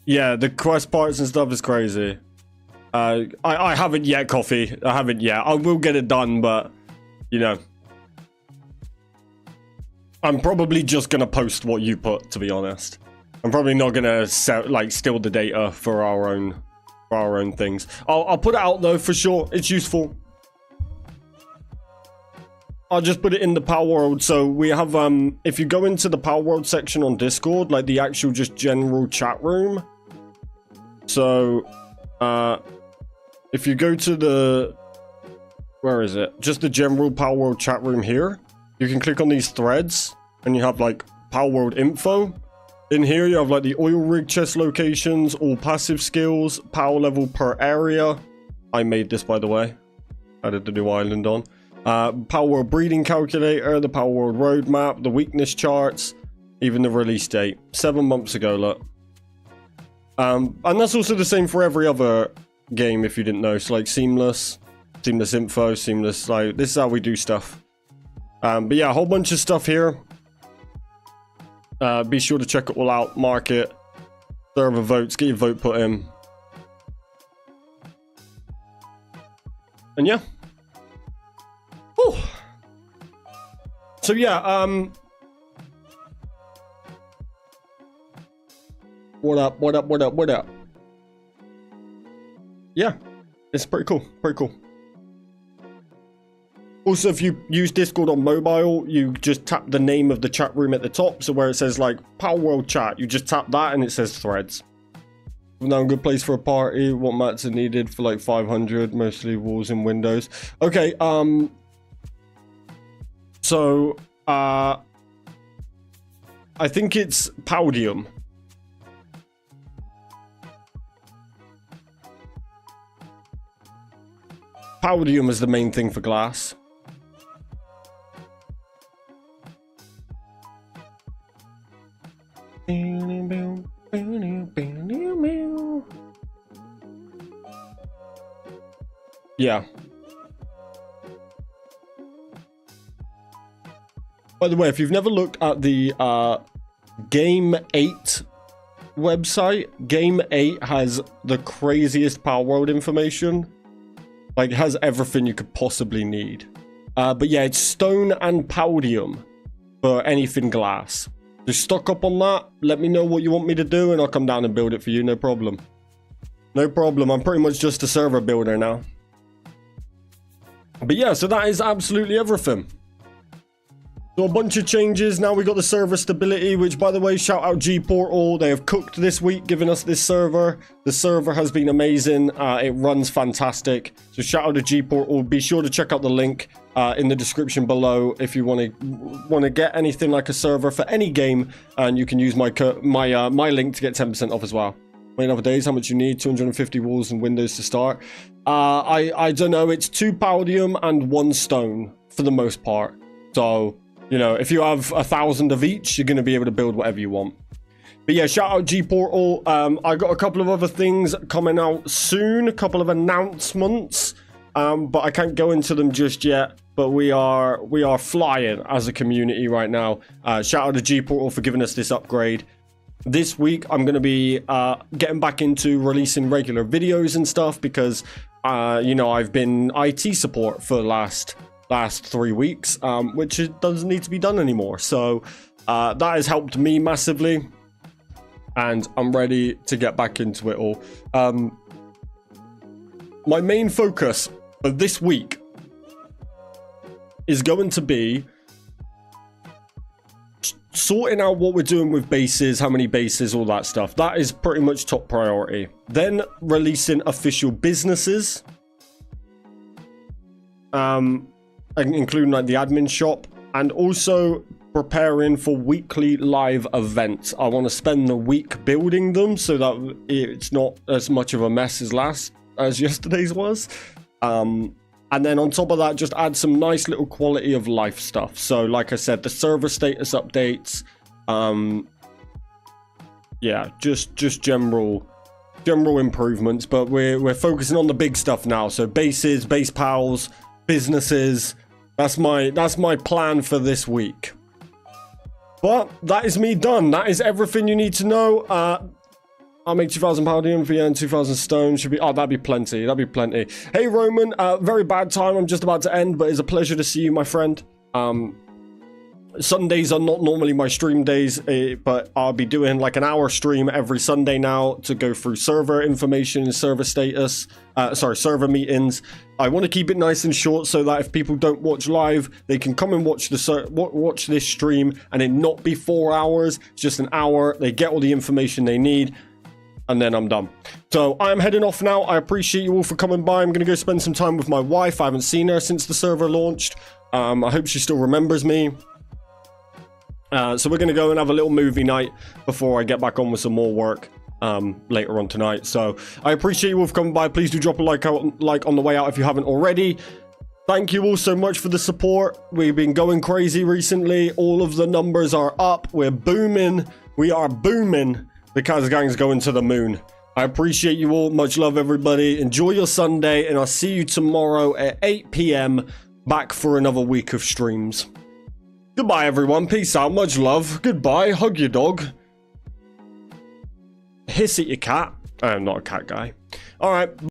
Yeah, the quest parts and stuff is crazy. I haven't yet, Coffee. I haven't yet. I will get it done, but, you know. I'm probably just gonna post what you put, to be honest. I'm probably not gonna steal the data for our own things. I'll put it out though for sure. It's useful. I'll just put it in the Palworld. So we have if you go into the Palworld section on Discord, like the actual just general chat room. So if you go to the, where is it? Just the general Palworld chat room here. You can click on these threads and you have like Palworld info. In here you have like the oil rig chest locations, all passive skills, power level per area. I made this, by the way. Added the new island on. Palworld breeding calculator, the Palworld roadmap, the weakness charts, even the release date. 7 months ago, look. And that's also the same for every other game, if you didn't know. So like seamless info, seamless, like this is how we do stuff. But yeah, a whole bunch of stuff here. Be sure to check it all out, mark it, server votes, get your vote put in. And yeah. Whew. So yeah, what up? Yeah, it's pretty cool, Also, if you use Discord on mobile, you just tap the name of the chat room at the top. So where it says like Palworld chat, you just tap that and it says threads. Now a good place for a party. What mats are needed for like 500, mostly walls and windows. Okay, so I think it's Paldium. Paldium is the main thing for glass. Yeah. By the way, if you've never looked at the Game 8 website, Game 8 has the craziest Palworld information. Like, it has everything you could possibly need. But yeah, it's stone and Paldium for anything glass. Just stock up on that. Let me know what you want me to do and I'll come down and build it for you. No problem. No problem. I'm pretty much just a server builder now. But yeah, so that is absolutely everything. So a bunch of changes. Now we got the server stability, which, by the way, shout out GPortal. They have cooked this week, giving us this server. The server has been amazing. It runs fantastic. So shout out to GPortal. Be sure to check out the link in the description below if you want to get anything like a server for any game, and you can use my link to get 10% off as well. Wait other days, how much you need? 250 walls and windows to start. I don't know. It's 2 Paldium and 1 stone for the most part. So, you know, if you have 1,000 of each, you're going to be able to build whatever you want. But yeah, shout out GPortal. I got a couple of other things coming out soon, a couple of announcements, but I can't go into them just yet. But we are flying as a community right now. Shout out to GPortal for giving us this upgrade. This week, I'm going to be getting back into releasing regular videos and stuff because, you know, I've been IT support for the last 3 weeks, which it doesn't need to be done anymore. So that has helped me massively, and I'm ready to get back into it all. My main focus for this week is going to be sorting out what we're doing with bases, how many bases, all that stuff. That is pretty much top priority. Then releasing official businesses, including like the admin shop, and also preparing for weekly live events. I want to spend the week building them so that it's not as much of a mess as yesterday's was. And then on top of that, just add some nice little quality of life stuff. So like I said, the server status updates, yeah, just general improvements, but we're focusing on the big stuff now. So bases, base pals, businesses. That's my plan for this week. But that is me done. That is everything you need to know. I'll make 2,000 Paldium for you and 2,000 stone. Should be, oh, that'd be plenty. That'd be plenty. Hey, Roman, very bad time. I'm just about to end, but it's a pleasure to see you, my friend. Sundays are not normally my stream days, but I'll be doing like an hour stream every Sunday now to go through server information and server status, server meetings. I want to keep it nice and short so that if people don't watch live, they can come and watch watch this stream and it not be 4 hours, just an hour. They get all the information they need. And then I'm done. So I'm heading off now. I appreciate you all for coming by. I'm going to go spend some time with my wife. I haven't seen her since the server launched. I hope she still remembers me. So we're going to go and have a little movie night before I get back on with some more work later on tonight. So I appreciate you all for coming by. Please do drop a like on the way out if you haven't already. Thank you all so much for the support. We've been going crazy recently. All of the numbers are up. We're booming. We are booming. The CazGang's going to the moon. I appreciate you all. Much love, everybody. Enjoy your Sunday, and I'll see you tomorrow at 8 p.m. back for another week of streams. Goodbye, everyone. Peace out. Much love. Goodbye. Hug your dog. Hiss at your cat. I am not a cat guy. All right.